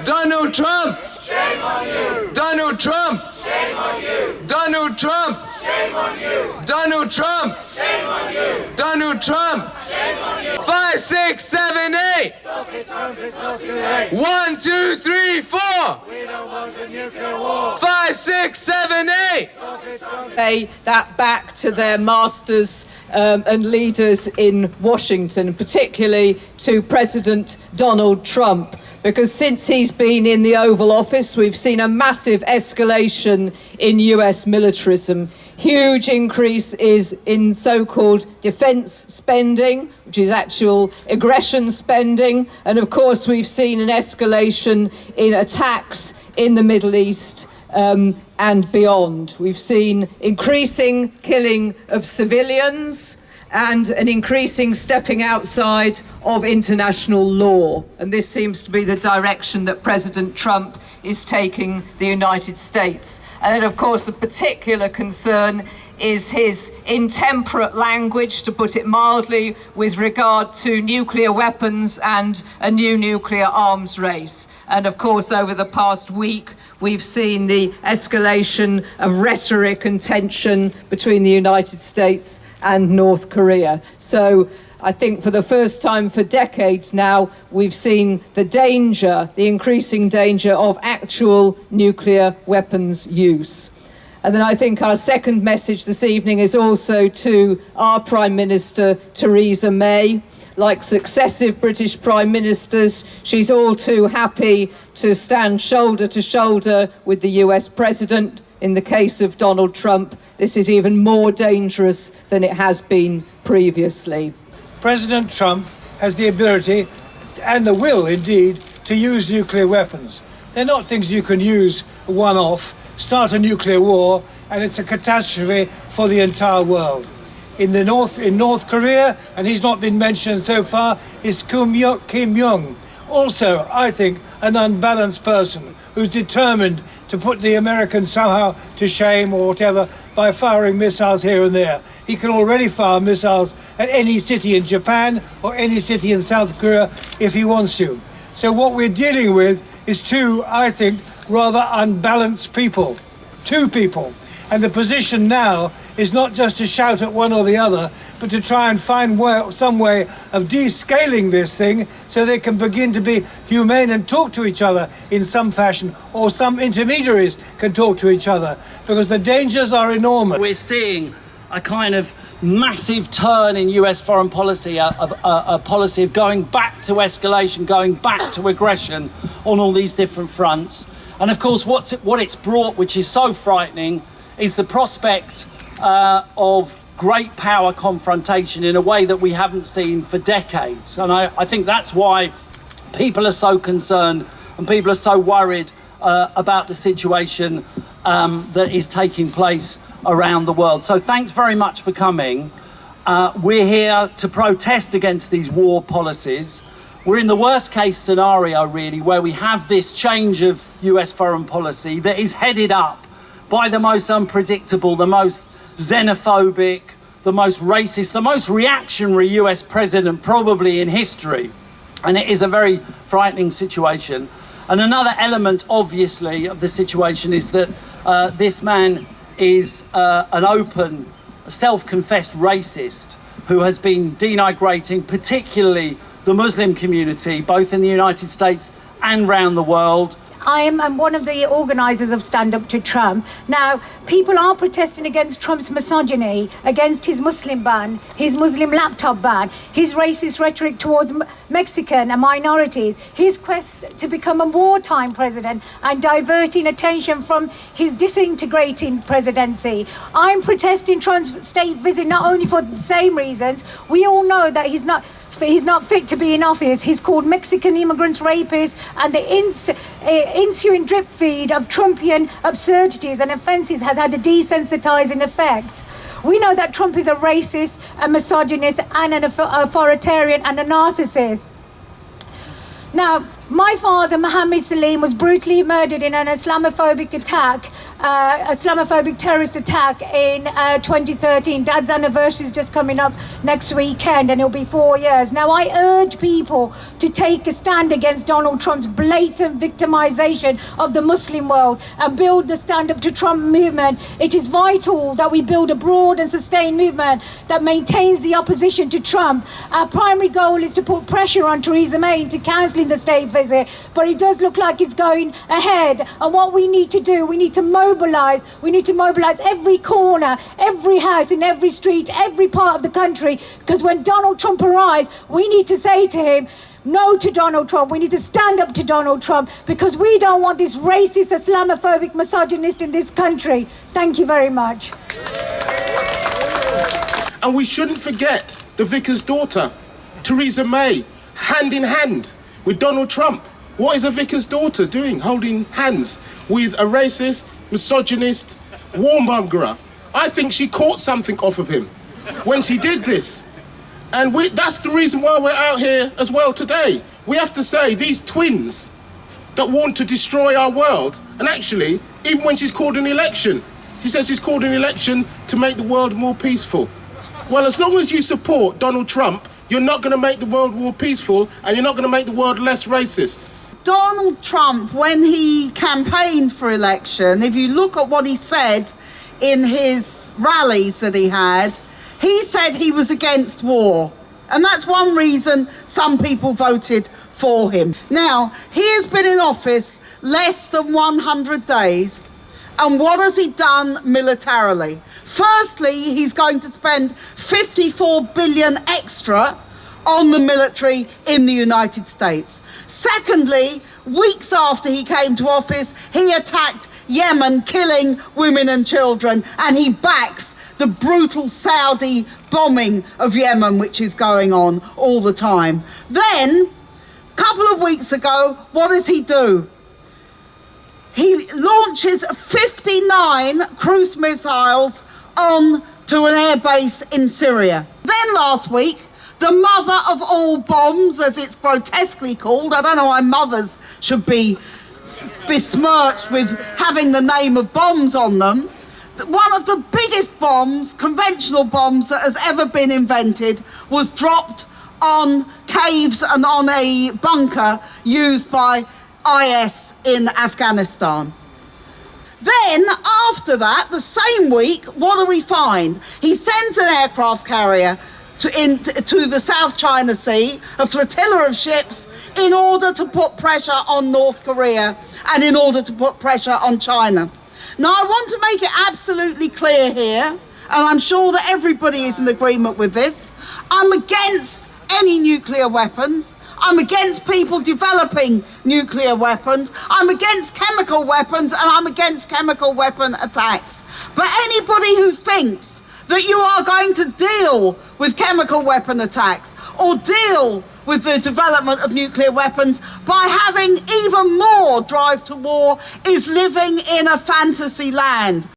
Donald Trump! Shame on you! Donald Trump! Shame on you! Donald Trump! Shame on you! Donald Trump! Shame on you! Donald Trump! Shame on you! 5, 6, 7, 8! Stop it, Trump, it's not too late! 1, 2, 3, 4! We don't want a nuclear war! 5, 6, 7, 8! Stop it, Trump! Say that back to their masters and leaders in Washington, particularly to President Donald Trump, because since he's been in the Oval Office, we've seen a massive escalation in US militarism. Huge increase is in so-called defense spending, which is actual aggression spending. And of course, we've seen an escalation in attacks in the Middle East and beyond. We've seen increasing killing of civilians and an increasing stepping outside of international law. And this seems to be the direction that President Trump is taking the United States. And then, of course, a particular concern is his intemperate language, to put it mildly, with regard to nuclear weapons and a new nuclear arms race. And of course, over the past week, we've seen the escalation of rhetoric and tension between the United States and North Korea. So I think for the first time for decades now, we've seen the danger, the increasing danger of actual nuclear weapons use. And then I think our second message this evening is also to our Prime Minister, Theresa May. Like successive British Prime Ministers, she's all too happy to stand shoulder to shoulder with the US President. In the case of Donald Trump, this is even more dangerous than it has been previously. President Trump has the ability and the will, indeed, to use nuclear weapons. They're not things you can use one-off, start a nuclear war, and it's a catastrophe for the entire world. In North Korea, and he's not been mentioned so far, is Kim Jong. Also, I think, an unbalanced person who's determined to put the Americans somehow to shame or whatever by firing missiles here and there. He can already fire missiles at any city in Japan or any city in South Korea if he wants to. So what we're dealing with is two, I think, rather unbalanced people. Two people. And the position now is not just to shout at one or the other, but to try and find some way of descaling this thing so they can begin to be humane and talk to each other in some fashion, or some intermediaries can talk to each other, because the dangers are enormous. We're seeing a kind of massive turn in US foreign policy, a policy of going back to escalation, going back to aggression on all these different fronts. And of course, what it's brought, which is so frightening, is the prospect of great power confrontation in a way that we haven't seen for decades. And I think that's why people are so concerned and people are so worried about the situation that is taking place around the world. So thanks very much for coming. We're here to protest against these war policies. We're in the worst case scenario, really, where we have this change of US foreign policy that is headed up by the most unpredictable, the most xenophobic, the most racist, the most reactionary US president probably in history. And it is a very frightening situation. And another element, obviously, of the situation is that this man is an open, self-confessed racist who has been denigrating particularly the Muslim community, both in the United States and around the world. I'm one of the organisers of Stand Up to Trump. Now, people are protesting against Trump's misogyny, against his Muslim ban, his Muslim laptop ban, his racist rhetoric towards Mexican and minorities, his quest to become a wartime president and diverting attention from his disintegrating presidency. I'm protesting Trump's state visit not only for the same reasons. We all know that he's not fit to be in office. He's called Mexican immigrants rapists, and the ensuing drip feed of Trumpian absurdities and offences has had a desensitising effect. We know that Trump is a racist, a misogynist, and an authoritarian and a narcissist. Now, my father, Mohammed Salim, was brutally murdered in an Islamophobic attack Islamophobic terrorist attack in 2013. Dad's anniversary is just coming up next weekend, and it'll be 4 years. Now, I urge people to take a stand against Donald Trump's blatant victimization of the Muslim world and build the Stand Up to Trump movement. It is vital that we build a broad and sustained movement that maintains the opposition to Trump. Our primary goal is to put pressure on Theresa May into cancelling the state visit, but it does look like it's going ahead. And what we need to do, we need to mobilise every corner, every house, in every street, every part of the country, because when Donald Trump arrives, we need to say to him, no to Donald Trump. We need to stand up to Donald Trump, because we don't want this racist, Islamophobic misogynist in this country. Thank you very much. And we shouldn't forget the vicar's daughter, Theresa May, hand in hand with Donald Trump. What is a vicar's daughter doing, holding hands with a racist, misogynist, warmongerer? I think she caught something off of him when she did this. And that's the reason why we're out here as well today. We have to say, these twins that want to destroy our world, and actually, even when she's called an election, she says she's called an election to make the world more peaceful. Well, as long as you support Donald Trump, you're not going to make the world more peaceful, and you're not going to make the world less racist. Donald Trump, when he campaigned for election, if you look at what he said in his rallies that he said he was against war. And that's one reason some people voted for him. Now, he has been in office less than 100 days. And what has he done militarily? Firstly, he's going to spend 54 billion extra on the military in the United States. Secondly, weeks after he came to office, he attacked Yemen, killing women and children, and he backs the brutal Saudi bombing of Yemen, which is going on all the time. Then, a couple of weeks ago, what does he do? He launches 59 cruise missiles onto an airbase in Syria. Then last week, the mother of all bombs, as it's grotesquely called, I don't know why mothers should be besmirched with having the name of bombs on them. One of the biggest bombs, conventional bombs, that has ever been invented was dropped on caves and on a bunker used by IS in Afghanistan. Then, after that, the same week, what do we find? He sends an aircraft carrier to the South China Sea, a flotilla of ships, in order to put pressure on North Korea and in order to put pressure on China. Now, I want to make it absolutely clear here, and I'm sure that everybody is in agreement with this, I'm against any nuclear weapons. I'm against people developing nuclear weapons. I'm against chemical weapons, and I'm against chemical weapon attacks. But anybody who thinks that you are going to deal with chemical weapon attacks or deal with the development of nuclear weapons by having even more drive to war is living in a fantasy land.